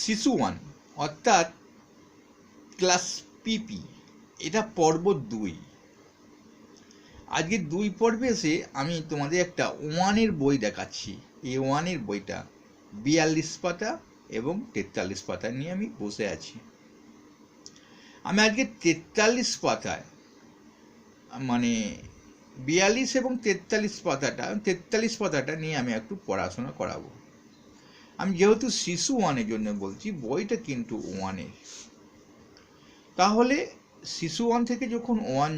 শিশু 1 অর্থাৎ ক্লাস পিপি, এটা পর্ব 2। আজকে 2 পর্বে এসে আমি তোমাদের একটা 1-এর বই দেখাচ্ছি। এই 1-এর বইটা 42 পাতা এবং 43 পাতা নিয়ে আমি বসে আছি। আমি আজকে 43 পাতায়, মানে 42 এবং 43 পাতাটা নিয়ে আমি একটু পড়াশোনা করাবো। আমি যেহেতু শিশু 1-এর জন্য বলছি, বইটা কিন্তু 1-এর। তাহলে শিশু 1 থেকে যখন 1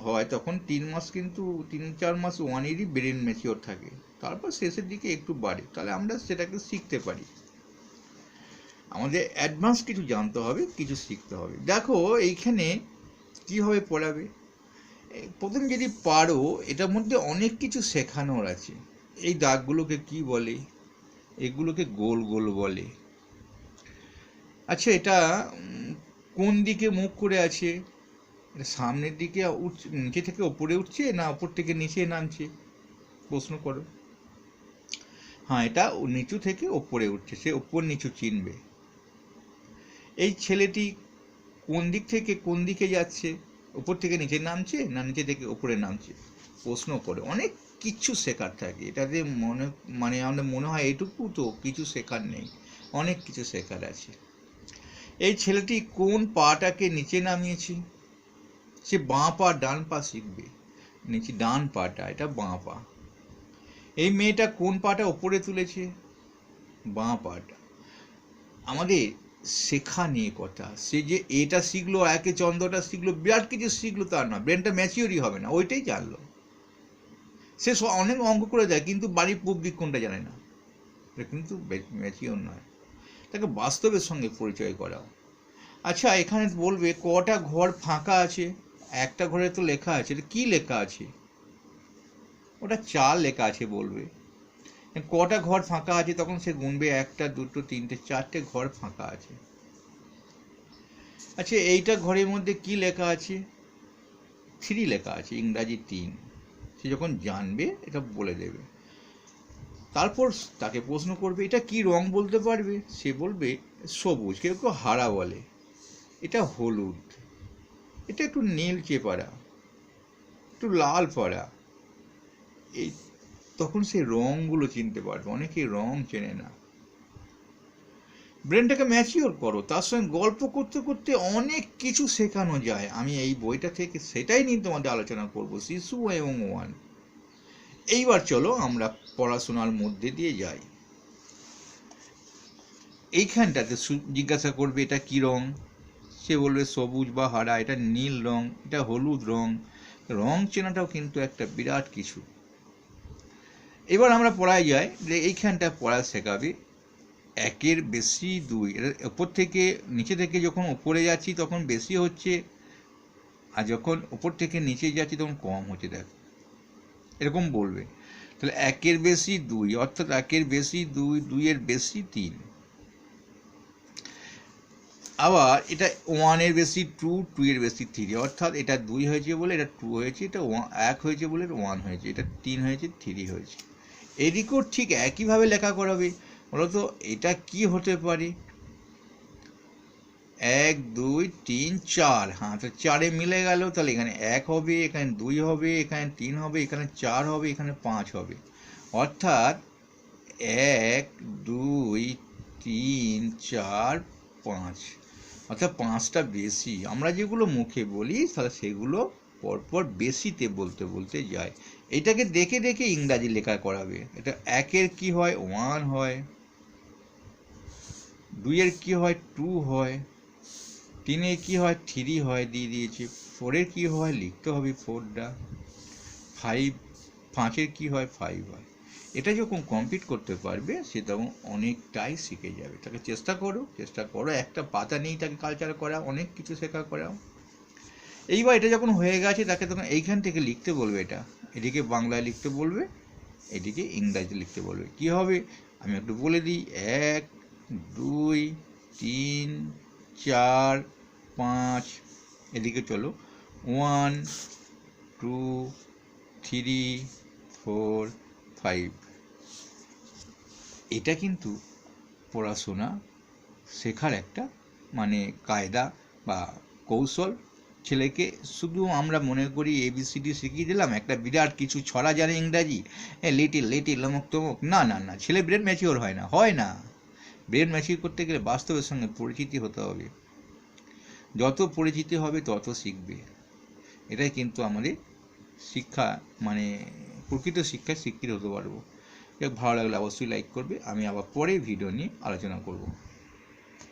হয় তখন 3 মাস, কিন্তু 3-4 মাস 1-এরই ব্রেন ম্যাচিওর থাকে, তারপর শেষের দিকে একটু বাড়ে। তাহলে আমরা সেটাকে শিখতে পারি। আমাদের অ্যাডভান্স কিছু জানতে হবে, কিছু শিখতে হবে। দেখো এইখানে কীভাবে পড়াবে। প্রথম যদি পারো, এটার মধ্যে অনেক কিছু শেখানোর আছে। এই দাগগুলোকে কি বলে? এগুলোকে গোল গোল বলে। আচ্ছা, এটা কোন দিকে মুখ করে আছে? এটা সামনের দিকে উঠছে, নিচে থেকে ওপরে উঠছে, না ওপর থেকে নিচে নামছে? প্রশ্ন করো। হ্যাঁ, এটা নিচু থেকে ওপরে উঠছে, সে ওপর নিচু চিনবে। এই ছেলেটি কোন দিক থেকে কোন দিকে যাচ্ছে? উপর থেকে নিচে নামছে, না নিচে থেকে ওপরে নামছে? প্রশ্ন করে। অনেক কিছু শেখার থাকে এটাতে। আমাদের মনে হয় এটুকু তো কিছু শেখার নেই, অনেক কিছু শেখার আছে। এই ছেলেটি কোন পাটাকে নিচে নামিয়েছে? সে বাঁ পা ডান পা শিখবে। নিচে ডান পাটা, এটা বাঁ পা। এই মেয়েটা কোন পাটা ওপরে তুলেছে? বাঁ পাটা। আমাদের শেখা নিয়ে কথা। সে যে এটা শিখলো, একে চন্দ্রটা শিখলো, বিরাট কিছু শিখলো তার না, ব্রেনটা ম্যাচিওরই হবে না, ওইটাই জানলো। সে অনেক অঙ্ক করে দেয়, কিন্তু বাড়ির পূব দিক কোনটা জানে না, এটা কিন্তু ম্যাচিওর নয়। তাকে বাস্তবের সঙ্গে পরিচয় করাও। আচ্ছা, এখানে বলবে কটা ঘর ফাঁকা আছে? একটা ঘরে তো লেখা আছে, এটা কি লেখা আছে? ওটা 4 লেখা আছে বলবে। কটা ঘর ফাঁকা আছে? তখন সে গুনবে 1, 2, 3, 4টে ঘর ফাঁকা আছে। আচ্ছা, এইটা ঘরের মধ্যে কি লেখা আছে? 3 লেখা আছে, ইংরাজি 3। সে যখন জানবে এটা বলে দেবে। তারপর তাকে প্রশ্ন করবে এটা কি রং বলতে পারবে? সে বলবে সবুজ, কেউ কেউ হারা বলে, এটা হলুদ, এটা একটু নীলচে পাড়া, একটু লাল পাড়া। এই তখন সে রঙগুলো চিনতে পারবে। অনেকে রং চেনে না। ব্রেনটাকে ম্যাচিওর করো, তার সঙ্গে গল্প করতে করতে অনেক কিছু শেখানো যায়। আমি এই বইটা থেকে সেটাই নিয়ে তোমাদের আলোচনা করব, শিশু এবং 1। এইবার চলো আমরা পড়াশোনার মধ্যে দিয়ে যাই। এইখানটাতে জিজ্ঞাসা করবে এটা কি রং? সে বলবে সবুজ বা হারা, এটা নীল রং, এটা হলুদ রং। রং চেনাটাও কিন্তু একটা বিরাট কিছু। এবার আমরা পড়ায় যাই যে এইখানটা পড়া শেখাবে 1-এর বেশি 2। এটা ওপর থেকে নিচে থেকে যখন ওপরে যাচ্ছি তখন বেশি হচ্ছে, আর যখন ওপর থেকে নিচে যাচ্ছি তখন কম হচ্ছে। দেখো এরকম বলবে। তাহলে 1-এর বেশি 2, অর্থাৎ 1-এর বেশি 2, 2-এর বেশি 3। আবার এটা 1-এর বেশি 2, 2-এর বেশি 3, অর্থাৎ এটা 2 হয়েছে বলে এটা 2 হয়েছে, এটা 1 হয়েছে বলে 1 হয়েছে, এটা 3 হয়েছে 3 হয়েছে। এদিকেও ঠিক একইভাবে লেখা করাবে। বলতো এটা কি হতে পারে? 1, 2, 3, 4। হ্যাঁ, তো 4-এ মিলে গেল। তাহলে এখানে 1 হবে, এখানে 2 হবে, এখানে 3 হবে, এখানে 4 হবে, এখানে 5 হবে। অর্থাৎ 1, 2, 3, 4, 5। অর্থাৎ 5টা বেশি। আমরা যেগুলো মুখে বলি তাহলে সেগুলো পরপর বেশিতে বলতে বলতে যায়। এটাকে দেখে দেখে ইংরাজি লেখা করাবে। এটা 1-এর কি হয়? 1 হয়। 2-এর কি হয়? 2 হয়। 3-এর কি হয়? 3 হয়, দিয়ে দিয়েছে। 4-এর কি হয়? লিখতে হবে 4টা। 5-এর কি হয়? 5 হয়। এটা যখন কমপ্লিট করতে পারবে সে তখন অনেকটাই শিখে যাবে। তাকে চেষ্টা করো, একটা পাতা নেই তাকে কালচার করা, অনেক কিছু শেখা করাও। এইবার এটা যখন হয়ে গেছে তাকে তখন এইখান থেকে লিখতে বলবে। এটা এদিকে বাংলায় লিখতে বলবে, এদিকে ইংরাজিতে লিখতে বলবে। কি হবে আমি একটু বলে দিই। 1, 2, 3, 4, 5। এদিকে চলো 1, 2, 3, 4, 5। এটা কিন্তু পড়াশোনা শেখার একটা মানে কায়দা বা কৌশল। ছেলেকে শুধু আমরা মনে করি ABCD শিখিয়ে দিলাম, একটা বিরাট কিছু ছড়া জানে ইংরাজি, লিটিল লিটিল অমুক তমুক, না না না, ছেলে ব্রেন ম্যাচিওর হয় না। ব্রেন ম্যাচিওর করতে গেলে বাস্তবের সঙ্গে পরিচিতি হতে হবে। যত পরিচিতি হবে তত শিখবে। এটাই কিন্তু আমাদের শিক্ষা, মানে প্রকৃত শিক্ষায় শিক্ষিত হতে পারবো। ভালো লাগলে অবশ্যই লাইক করবে। আমি আবার পরে ভিডিও নিয়ে আলোচনা করব।